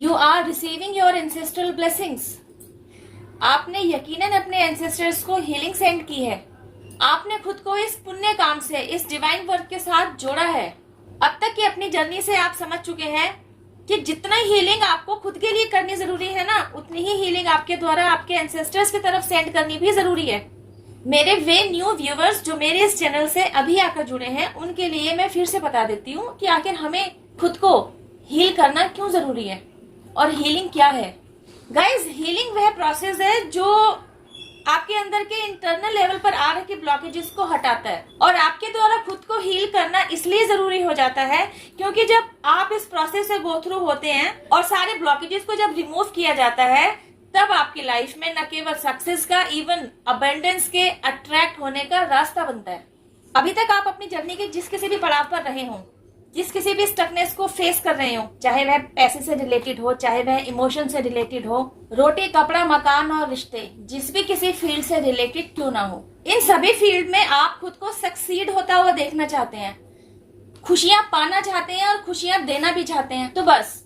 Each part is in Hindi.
You are receiving your ancestral blessings. आपने यकीनन अपने एंसेस्टर्स को हीलिंग सेंड की है। आपने खुद को इस पुण्य काम से, इस डिवाइन वर्क के साथ जोड़ा है। अब तक की अपनी जर्नी से आप समझ चुके हैं कि जितना हीलिंग आपको खुद के लिए करनी जरूरी है ना, उतनी ही हीलिंग आपके द्वारा आपके एंसेस्टर्स की तरफ सेंड करनी भी जरूरी है। मेरे वे न्यू व्यूवर्स जो मेरे इस चैनल से अभी आकर जुड़े हैं, उनके लिए मैं फिर से बता देती हूँ कि आखिर हमें खुद को हील करना क्यों जरूरी है और हीलिंग क्या है। गाइज, हीलिंग वह प्रोसेस है जो आपके अंदर के इंटरनल लेवल पर आ रखे ब्लॉकेजेस को हटाता है। और आपके द्वारा खुद को हील करना इसलिए जरूरी हो जाता है क्योंकि जब आप इस प्रोसेस से गो थ्रू होते हैं और सारे ब्लॉकेजेस को जब रिमूव किया जाता है, तब आपकी लाइफ में न केवल सक्सेस का, इवन अबंडेंस के अट्रैक्ट होने का रास्ता बनता है। अभी तक आप अपनी जर्नी के जिस किसी भी पड़ाव पर रहे हों, जिस किसी भी स्टकनेस को फेस कर रहे हो, चाहे वह पैसे से रिलेटेड हो, चाहे वह इमोशन से रिलेटेड हो, रोटी कपड़ा मकान और रिश्ते, जिस भी किसी फील्ड से रिलेटेड क्यों ना हो, इन सभी फील्ड में आप खुद को सक्सीड होता हुआ देखना चाहते हैं, खुशियां पाना चाहते हैं और खुशियां देना भी चाहते हैं, तो बस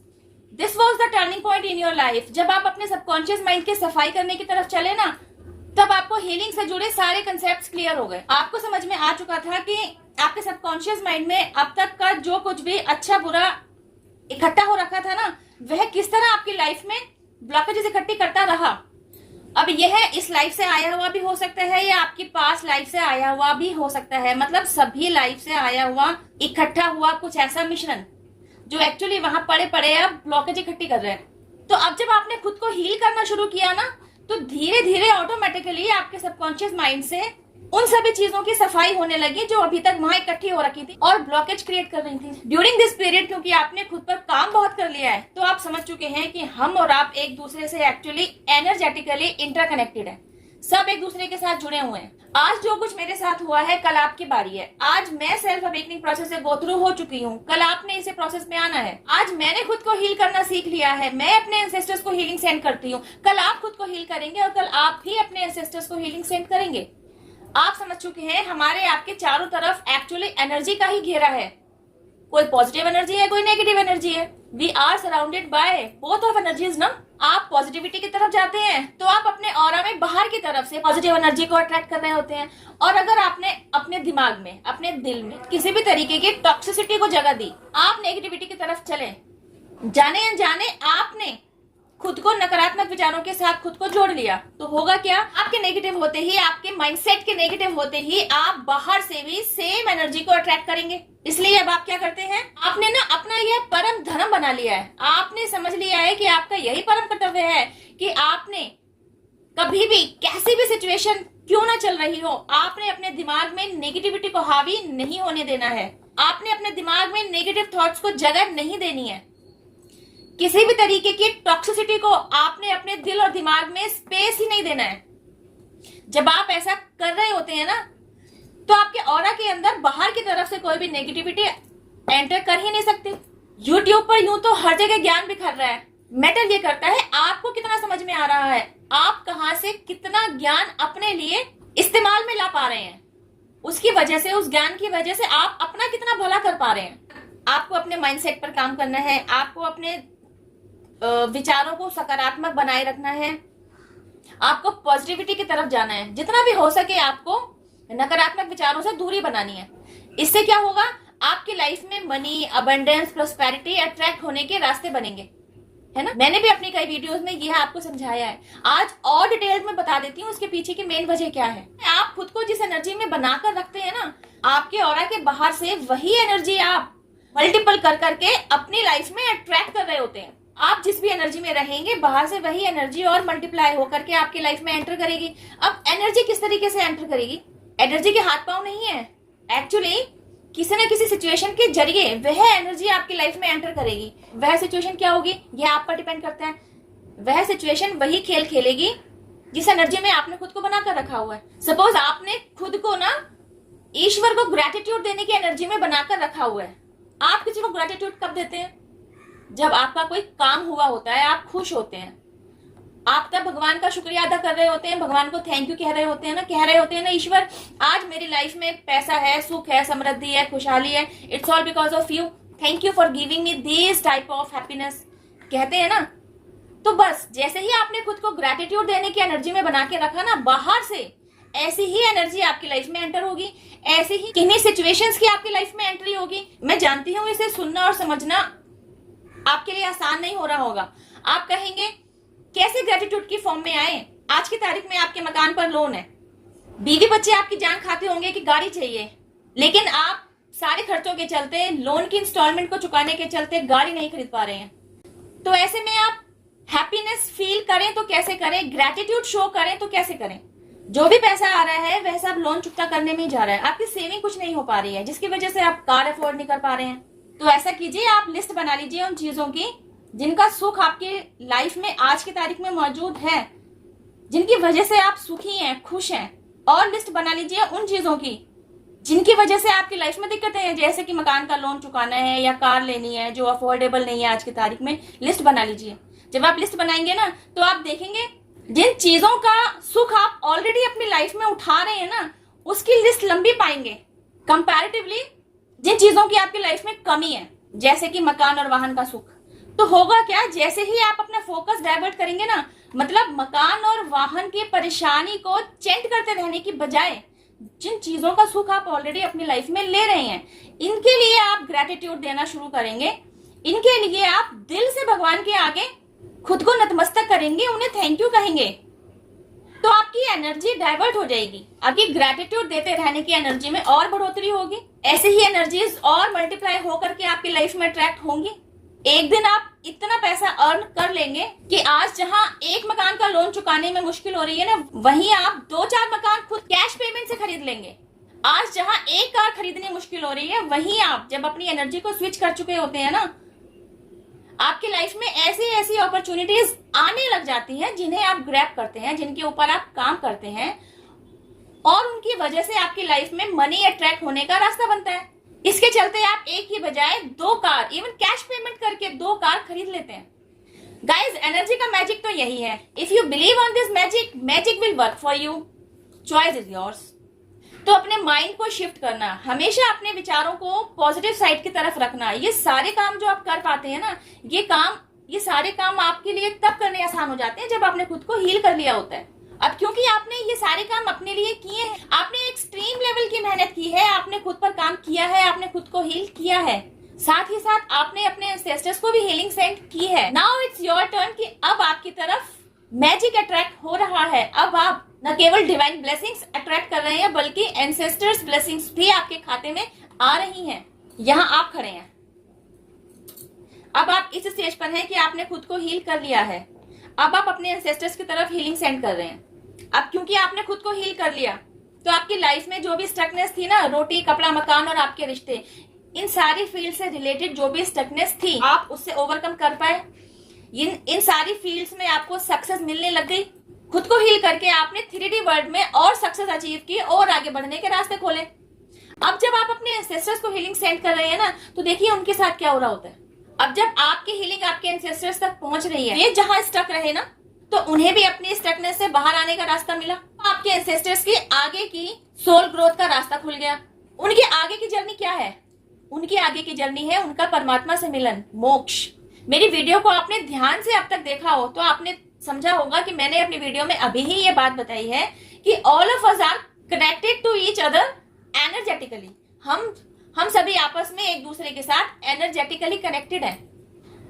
this was the turning point in your life. जब आप अपने सबकॉन्शियस माइंड की सफाई करने की तरफ चले ना, तब आपको हीलिंग से जुड़े सारे कंसेप्ट क्लियर हो गए। आपको समझ में आ चुका था कि आपके सबकॉन्शियस माइंड में अब तक का जो कुछ भी अच्छा बुरा इकट्ठा हो रखा था ना, वह किस तरह आपकी लाइफ में ब्लॉकेजेस इकट्ठी करता रहा। अब यह इस लाइफ से आया हुआ भी हो सकता है या आपकी पास लाइफ से आया हुआ भी हो सकता है। मतलब सभी लाइफ से आया हुआ इकट्ठा हुआ कुछ ऐसा मिश्रण जो एक्चुअली वहां पड़े पड़े अब ब्लॉकेज इकट्ठी कर रहे हैं। तो अब जब आपने खुद को हील करना शुरू किया ना, तो धीरे धीरे ऑटोमेटिकली आपके सबकॉन्शियस माइंड से उन सभी चीजों की सफाई होने लगी जो अभी तक वहां इकट्ठी हो रखी थी और ब्लॉकेज क्रिएट कर रही थी। ड्यूरिंग दिस पीरियड, क्योंकि आपने खुद पर काम बहुत कर लिया है, तो आप समझ चुके हैं कि हम और आप एक दूसरे से एक्चुअली एनर्जेटिकली इंटरकनेक्टेड है। सब एक दूसरे के साथ जुड़े हुए हैं। आज जो कुछ मेरे साथ हुआ है, कल आपकी बारी है। आज मैं सेल्फ अवेकनिंग प्रोसेस से गो थ्रू हो चुकी हूँ, कल आपने इसे प्रोसेस में आना है। आज मैंने खुद को हील करना सीख लिया है, मैं अपने एंसेस्टर्स को हीलिंग सेंड करती हूँ, कल आप खुद को हील करेंगे और कल आप भी अपने एंसेस्टर्स को हीलिंग सेंड करेंगे। आप समझ चुके हैं हमारे आपके चारों तरफ एक्चुअली एनर्जी का ही घेरा है। कोई पॉजिटिव एनर्जी है, कोई नेगेटिव एनर्जी है। We are surrounded by both of energies ना। आप पॉजिटिविटी की तरफ जाते हैं तो आप अपने ऑरा में बाहर की तरफ से पॉजिटिव एनर्जी को अट्रैक्ट कर रहे होते हैं। और अगर आपने अपने दिमाग में, अपने दिल में किसी भी तरीके की टॉक्सिसिटी को जगह दी, आप नेगेटिविटी की तरफ चले, जाने अनजाने आपने खुद को नकारात्मक विचारों के साथ खुद को जोड़ लिया, तो होगा क्या? आपके नेगेटिव होते ही, आपके माइंडसेट के नेगेटिव होते ही आप बाहर से भी सेम एनर्जी को अट्रैक्ट करेंगे। इसलिए अब आप क्या करते हैं, आपने ना अपना यह परम धर्म बना लिया है। आपने समझ लिया है कि आपका यही परम कर्तव्य है कि आपने कभी भी कैसी भी सिचुएशन क्यों ना चल रही हो, आपने अपने दिमाग में नेगेटिविटी को हावी नहीं होने देना है। आपने अपने दिमाग में नेगेटिव थॉट्स को जगह नहीं देनी है। किसी भी तरीके की टॉक्सिसिटी को आपने अपने दिल और दिमाग में स्पेस ही नहीं देना है। जब आप ऐसा कर रहे होते हैं ना, तो आपके ऑरा के अंदर बाहर की तरफ से कोई भी नेगेटिविटी एंटर कर ही नहीं सकती। यूट्यूब पर यूं तो हर जगह ज्ञान बिखर रहा है। मैटर ये करता है आपको कितना समझ में आ रहा है, आप कहां से कितना ज्ञान अपने लिए इस्तेमाल में ला पा रहे हैं। उसकी वजह से, उस ज्ञान की वजह से आप अपना कितना भला कर पा रहे हैं। आपको अपने माइंडसेट पर काम करना है, आपको अपने विचारों को सकारात्मक बनाए रखना है, आपको पॉजिटिविटी की तरफ जाना है। जितना भी हो सके आपको नकारात्मक विचारों से दूरी बनानी है। इससे क्या होगा, आपकी लाइफ में मनी, अबंडेंस, प्रोस्पेरिटी अट्रैक्ट होने के रास्ते बनेंगे, है ना। मैंने भी अपनी कई वीडियोस में यह आपको समझाया है। आज और डिटेल्स में बता देती हूँ उसके पीछे की मेन वजह क्या है। आप खुद को जिस एनर्जी में बनाकर रखते हैं ना, आपके ऑरा के बाहर से वही एनर्जी आप मल्टीपल कर करके अपनी लाइफ में अट्रैक्ट कर रहे होते हैं। आप जिस भी एनर्जी में रहेंगे, बाहर से वही एनर्जी और मल्टीप्लाई होकर के आपकी लाइफ में एंटर करेगी। अब एनर्जी किस तरीके से एंटर करेगी? एनर्जी के हाथ पांव नहीं है, एक्चुअली किसी न किसी सिचुएशन के जरिए वह एनर्जी आपकी लाइफ में एंटर करेगी। वह सिचुएशन क्या होगी, यह आप पर डिपेंड करता है। वह सिचुएशन वही खेल खेलेगी जिस एनर्जी में आपने खुद को बनाकर रखा हुआ है। सपोज आपने खुद को ना ईश्वर को ग्रेटिट्यूड देने की एनर्जी में बनाकर रखा हुआ है। आप किसी को ग्रेटिट्यूड कब देते हैं? जब आपका कोई काम हुआ होता है, आप खुश होते हैं, आप तब भगवान का शुक्रिया अदा कर रहे होते हैं, भगवान को थैंक यू कह रहे होते हैं ना, ईश्वर आज मेरी लाइफ में पैसा है, सुख है, समृद्धि है, खुशहाली है, it's all because of you, thank you for giving me this type of happiness. कहते हैं ना, तो बस जैसे ही आपने खुद को ग्रेटिट्यूड देने की एनर्जी में बना के रखा ना, बाहर से ऐसी ही एनर्जी आपकी लाइफ में एंटर होगी, ऐसी ही किन्हीं सिचुएशंस की आपकी लाइफ में एंट्री होगी। मैं जानती हूँ इसे सुनना और समझना आपके लिए आसान नहीं हो रहा होगा। आप कहेंगे कैसे ग्रेटिट्यूड की फॉर्म में आए? आज की तारीख में आपके मकान पर लोन है, बीवी बच्चे आपकी जान खाते होंगे कि गाड़ी चाहिए, लेकिन आप सारे खर्चों के चलते, लोन की इंस्टॉलमेंट को चुकाने के चलते गाड़ी नहीं खरीद पा रहे हैं। तो ऐसे में आप हैप्पीनेस फील करें तो कैसे करें, ग्रेटिट्यूड शो करें तो कैसे करें? जो भी पैसा आ रहा है वह सब लोन चुकता करने में ही जा रहा है, आपकी सेविंग कुछ नहीं हो पा रही है, जिसकी वजह से आप कार अफोर्ड नहीं कर पा रहे हैं। तो ऐसा कीजिए, आप लिस्ट बना लीजिए उन चीजों की जिनका सुख आपके लाइफ में आज की तारीख में मौजूद है, जिनकी वजह से आप सुखी हैं, खुश हैं। और लिस्ट बना लीजिए उन चीजों की जिनकी वजह से आपकी लाइफ में दिक्कतें हैं, जैसे कि मकान का लोन चुकाना है या कार लेनी है जो अफोर्डेबल नहीं है आज की तारीख में। लिस्ट बना लीजिए। जब आप लिस्ट बनाएंगे ना, तो आप देखेंगे जिन चीजों का सुख आप ऑलरेडी अपनी लाइफ में उठा रहे हैं ना, उसकी लिस्ट लंबी पाएंगे कंपैरेटिवली जिन चीजों की आपकी लाइफ में कमी है, जैसे कि मकान और वाहन का सुख। तो होगा क्या, जैसे ही आप अपना फोकस डाइवर्ट करेंगे ना, मतलब मकान और वाहन की परेशानी को चेंट करते रहने की बजाय जिन चीजों का सुख आप ऑलरेडी अपनी लाइफ में ले रहे हैं, इनके लिए आप ग्रेटिट्यूड देना शुरू करेंगे। इनके लिए आप दिल से भगवान के आगे खुद को नतमस्तक करेंगे, उन्हें थैंक यू कहेंगे, तो आपकी एनर्जी डाइवर्ट हो जाएगी। आपकी ग्रेटिट्यूड देते रहने की एनर्जी में और बढ़ोतरी होगी। ऐसे ही एनर्जीज और मल्टीप्लाई होकर के आपकी लाइफ में अट्रैक्ट होंगी। एक दिन आप इतना पैसा अर्न कर लेंगे कि आज जहां एक मकान का लोन चुकाने में मुश्किल हो रही है ना, वहीं आप 2-4 मकान खुद कैश पेमेंट से खरीद लेंगे। आज जहां एक कार खरीदनी मुश्किल हो रही है, वहीं आप जब अपनी एनर्जी को स्विच कर चुके होते हैं ना, आपकी लाइफ में ऐसी ऐसी अपॉर्चुनिटीज आने लग जाती हैं जिन्हें आप ग्रैब करते हैं, जिनके ऊपर आप काम करते हैं, और उनकी वजह से आपकी लाइफ में मनी अट्रैक्ट होने का रास्ता बनता है। इसके चलते आप एक ही बजाय 2 कार, इवन कैश पेमेंट करके 2 कार खरीद लेते हैं। गाइज, एनर्जी का मैजिक तो यही है। If you believe on this magic, magic will work for you. Choice is yours. तो अपने माइंड को शिफ्ट करना, हमेशा अपने विचारों को पॉजिटिव साइड की तरफ रखना। ये सारे काम जो आप कर पाते हैं ना, ये सारे काम आपके लिए तब करने आसान हो जाते हैं जब आपने खुद को हील कर लिया होता है। अब क्योंकि आपने ये सारे काम अपने लिए किए हैं, आपने एक्सट्रीम लेवल की मेहनत की है, आपने खुद पर काम किया है, आपने खुद को हील किया है, साथ ही साथ आपने अपने एंसेस्टर्स को भी हीलिंग सेंड की है। नाउ इट्स योर टर्न कि अब आपकी तरफ मैजिक अट्रैक्ट हो रहा है। अब आप न केवल डिवाइन ब्लेसिंग्स अट्रैक्ट कर रहे हैं, बल्कि एंसेस्टर्स ब्लेसिंग्स भी आपके खाते में आ रही हैं। यहाँ आप खड़े हैं। अब आप इस स्टेज पर हैं कि आपने खुद को हील कर लिया है। अब आप अपने एंसेस्टर्स की तरफ हीलिंग सेंड कर रहे हैं। अब क्योंकि आपने खुद को हील कर लिया, तो आपकी लाइफ में जो भी स्टकनेस थी ना, रोटी, कपड़ा, मकान और आपके रिश्ते, इन सारी फील्ड से रिलेटेड जो भी स्टकनेस थी, आप उससे ओवरकम कर पाए। इन सारी फील्ड्स में आपको सक्सेस मिलने लग गई। खुद को हील करके आपने 3D वर्ल्ड में और सक्सेस अचीव की और आगे बढ़ने के रास्ते खोले। अब जब आप अपने एंसेस्टर्स को हीलिंग सेंड कर रहे हैं ना, तो देखिए उनके साथ क्या हो रहा होता है। अब जब आपकी हीलिंग आपके एंसेस्टर्स तक पहुंच रही है, ये जहां स्टक रहे ना, तो उन्हें भी अपनी स्टकनेस से बाहर आने का रास्ता मिला। आपके एंसेस्टर्स की आगे की सोल ग्रोथ का रास्ता खुल गया। उनकी आगे की जर्नी क्या है? उनकी आगे की जर्नी है उनका परमात्मा से मिलन, मोक्ष। मेरी वीडियो को आपने ध्यान से अब तक देखा हो तो आपने समझा होगा कि मैंने अपनी वीडियो में अभी ही ये बात बताई है कि all of us are connected to each other energetically. हम सभी आपस में एक दूसरे के साथ एनर्जेटिकली कनेक्टेड हैं।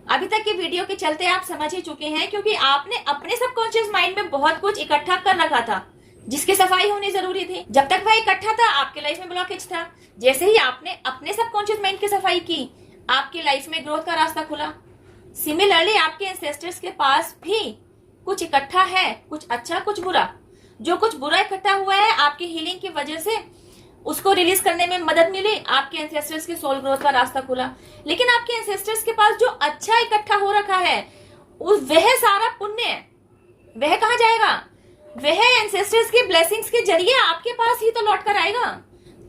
अभी तक की वीडियो के चलते आप समझ ही चुके हैं, क्योंकि आपने अपने सबकॉन्शियस माइंड में बहुत कुछ इकट्ठा कर रखा था जिसकी सफाई होनी जरूरी थी। जब तक वह इकट्ठा था, आपके लाइफ में ब्लॉकेज था। जैसे ही आपने अपने सबकॉन्शियस माइंड की सफाई की, आपकी लाइफ में ग्रोथ का रास्ता खुला। सिमिलरली आपके एंसेस्टर्स के पास भी कुछ इकट्ठा है, कुछ अच्छा, कुछ बुरा। जो कुछ बुरा इकट्ठा हुआ है, आपकी हीलिंग की वजह से उसको रिलीज करने में मदद मिली, आपके एंसेस्टर्स की सोल ग्रोथ का रास्ता खुला। लेकिन आपके एंसेस्टर्स के पास जो अच्छा इकट्ठा हो रखा है, वह सारा पुण्य है, वह कहाँ जाएगा? वह एंसेस्टर्स की ब्लेसिंग्स के जरिए आपके पास ही तो लौट कर आएगा।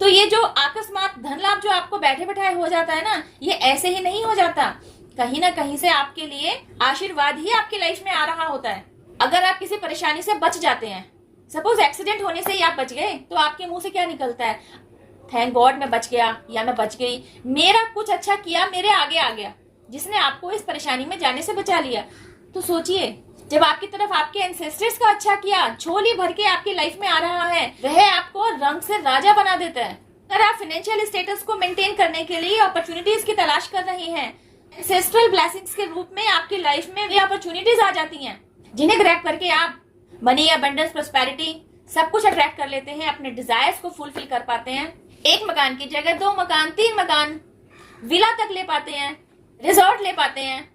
तो ये जो अकस्मात धन लाभ जो आपको बैठे बैठाए हो जाता है ना, ये ऐसे ही नहीं हो जाता। कहीं ना कहीं से आपके लिए आशीर्वाद ही आपकी लाइफ में आ रहा होता है। अगर आप किसी परेशानी से बच जाते हैं, सपोज एक्सीडेंट होने से ही आप बच गए, तो आपके मुंह से क्या निकलता है? थैंक गॉड मैं बच गया, या मैं बच गई, मेरा कुछ अच्छा किया, मेरे आगे आ गया। जिसने आपको इस परेशानी में जाने से बचा लिया। तो सोचिए, जब आपकी तरफ आपके एंसेस्टर्स का अच्छा किया, झोली भर के आपकी लाइफ में आ रहा है, वह आपको रंग से राजा बना देता है। अगर आप फाइनेंशियल स्टेटस को मेंटेन करने के लिए अपॉर्चुनिटीज की तलाश कर रही हैं, एंसेस्ट्रल ब्लेसिंग्स के रूप में आपकी लाइफ में ये अपॉर्चुनिटीज आ जाती हैं, जिन्हें ग्रैब करके आप मनी, अबंडेंस, प्रॉस्पेरिटी सब कुछ अट्रैक्ट कर लेते हैं, अपने डिजायर्स को फुलफिल कर पाते हैं। एक मकान की जगह 2 मकान, 3 मकान, विला तक ले पाते हैं, रिजॉर्ट ले पाते हैं।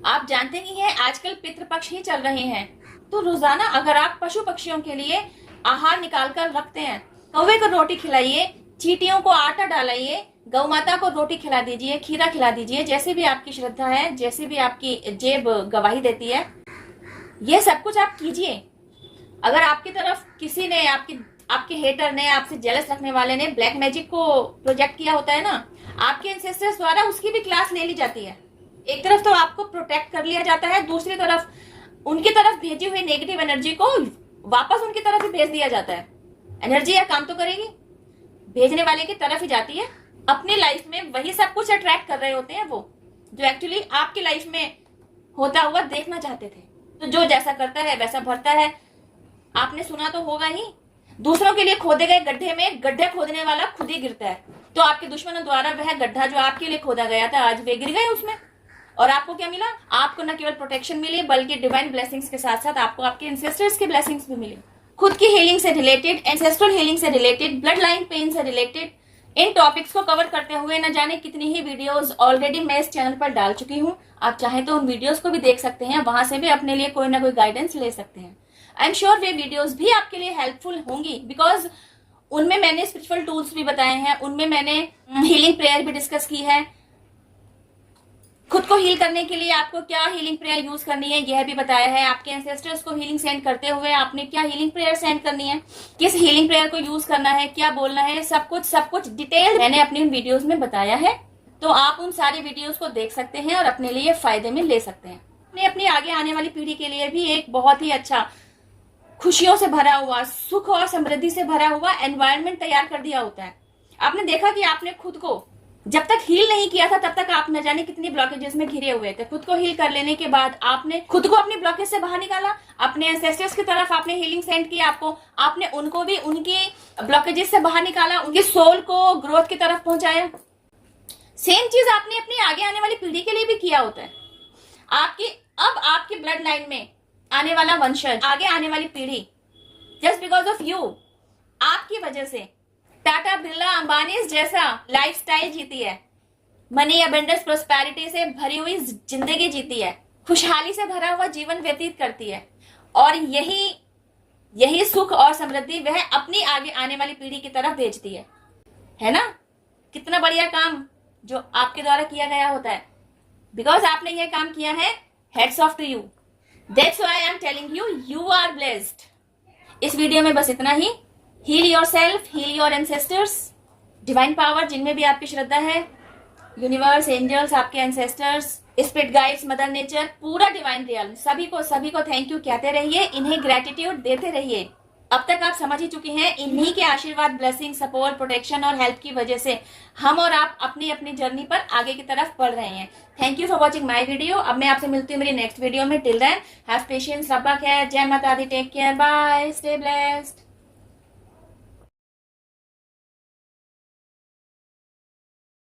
आप जानते ही हैं आजकल पितृपक्ष ही चल रहे हैं, तो रोजाना अगर आप पशु पक्षियों के लिए आहार निकाल कर रखते हैं, कौवे को रोटी खिलाइए, चींटियों को आटा डालिए, गौ माता को रोटी खिला दीजिए, खीरा खिला दीजिए, जैसे भी आपकी श्रद्धा है, जैसे भी आपकी जेब गवाही देती है, ये सब कुछ आप कीजिए। अगर आपकी तरफ किसी ने, आपके हेटर ने, आपसे जेलस रखने वाले ने ब्लैक मैजिक को प्रोजेक्ट किया होता है ना, आपके एंसेस्टर्स द्वारा उसकी भी क्लास ले ली जाती है। एक तरफ तो आपको प्रोटेक्ट कर लिया जाता है, दूसरी तरफ उनकी तरफ भेजी हुई नेगेटिव एनर्जी को वापस उनकी तरफ ही भेज दिया जाता है। एनर्जी या काम तो करेगी, भेजने वाले की तरफ ही जाती है। अपनी लाइफ में वही सब कुछ अट्रैक्ट कर रहे होते हैं वो, जो एक्चुअली आपकी लाइफ में होता हुआ देखना चाहते थे। तो जो जैसा करता है वैसा भरता है। आपने सुना तो होगा ही, दूसरों के लिए खोदे गए गड्ढे में गड्ढे खोदने वाला खुद ही गिरता है। तो आपके दुश्मनों द्वारा वह गड्ढा जो आपके लिए खोदा गया था, आज वे गिर गए उसमें, और आपको क्या मिला? आपको न केवल प्रोटेक्शन मिली, बल्कि डिवाइन ब्लेसिंग्स के साथ साथ आपको आपके एंसेस्टर्स के ब्लेसिंग्स भी मिले। खुद की हीलिंग से रिलेटेड, एंसेस्ट्रल हीलिंग से रिलेटेड, ब्लड लाइन पेन से रिलेटेड, इन टॉपिक्स को कवर करते हुए न जाने कितनी ही वीडियोस ऑलरेडी मैं इस चैनल पर डाल चुकी हूँ। आप चाहें तो उन वीडियोस को भी देख सकते हैं, वहां से भी अपने लिए कोई ना कोई गाइडेंस ले सकते हैं। I am sure way videos भी आपके लिए हेल्पफुल होंगी, बिकॉज उनमें मैंने स्पिरिचुअल टूल्स भी बताए हैं, उनमें मैंने हीलिंग प्रेयर भी डिस्कस की है। खुद को हील करने के लिए आपको क्या हीलिंग प्रेयर यूज करनी है यह भी बताया है। आपके एंसेस्टर्स को हीलिंग सेंड करते हुए आपने क्या हीलिंग प्रेयर सेंड करनी है, किस हीलिंग प्रेयर को यूज करना है, क्या बोलना है, सब कुछ डिटेल मैंने अपनी उन वीडियोस में बताया है। तो आप उन सारी वीडियोस को देख सकते हैं और अपने लिए फायदे में ले सकते हैं। आपने अपनी आगे आने वाली पीढ़ी के लिए भी एक बहुत ही अच्छा, खुशियों से भरा हुआ, सुख और समृद्धि से भरा हुआ एनवायरनमेंट तैयार कर दिया होता है। आपने देखा कि आपने खुद को जब तक हील नहीं किया था, तब तक आप न जाने कितनी ब्लॉकेजेस में घिरे हुए थे। खुद को हील कर लेने के बाद आपने खुद को अपनी ब्लॉकेज से बाहर निकाला, अपने एंसेस्टर्स की तरफ आपने हीलिंग सेंड किया, आपने उनको भी उनकी ब्लॉकेजेस से बाहर निकाला, उनकी सोल को ग्रोथ की तरफ पहुंचाया। सेम चीज आपने अपनी आगे आने वाली पीढ़ी के लिए भी किया होता है। अब आपकी ब्लड लाइन में आने वाला वंशज, आगे आने वाली पीढ़ी, जस्ट बिकॉज ऑफ यू, आपकी वजह से टाटा, बिरला, अंबानी जैसा लाइफस्टाइल जीती है, मनी, अबंडेंस, प्रोस्पेरिटी से भरी हुई जिंदगी जीती है, खुशहाली से भरा हुआ जीवन व्यतीत करती है, और यही सुख और समृद्धि वह अपनी आगे आने वाली पीढ़ी की तरफ भेजती है ना? कितना बढ़िया काम जो आपके द्वारा किया गया होता है, बिकॉज आपने यह काम किया है। Hats off to you, that's why I am telling you, you are blessed. इस वीडियो में बस इतना ही। Heal yourself, heal your ancestors, divine power जिनमें भी आपकी श्रद्धा है, यूनिवर्स, एंजल्स, आपके ancestors, spirit guides, mother nature, पूरा डिवाइन रियल, सभी को थैंक यू कहते रहिए, इन्हें ग्रेटिट्यूड देते रहिए। अब तक आप समझ ही चुके हैं, इन्हीं के आशीर्वाद, ब्लेसिंग, सपोर्ट, प्रोटेक्शन और हेल्प की वजह से हम और आप अपनी अपनी जर्नी पर आगे की तरफ बढ़ रहे हैं। Thank you for watching my video. अब मैं आपसे मिलती हूँ मेरी नेक्स्ट वीडियो में। टिल देन हैव पेशेंस, रब्बा खैर, जय माता दी, take care, bye, stay blessed.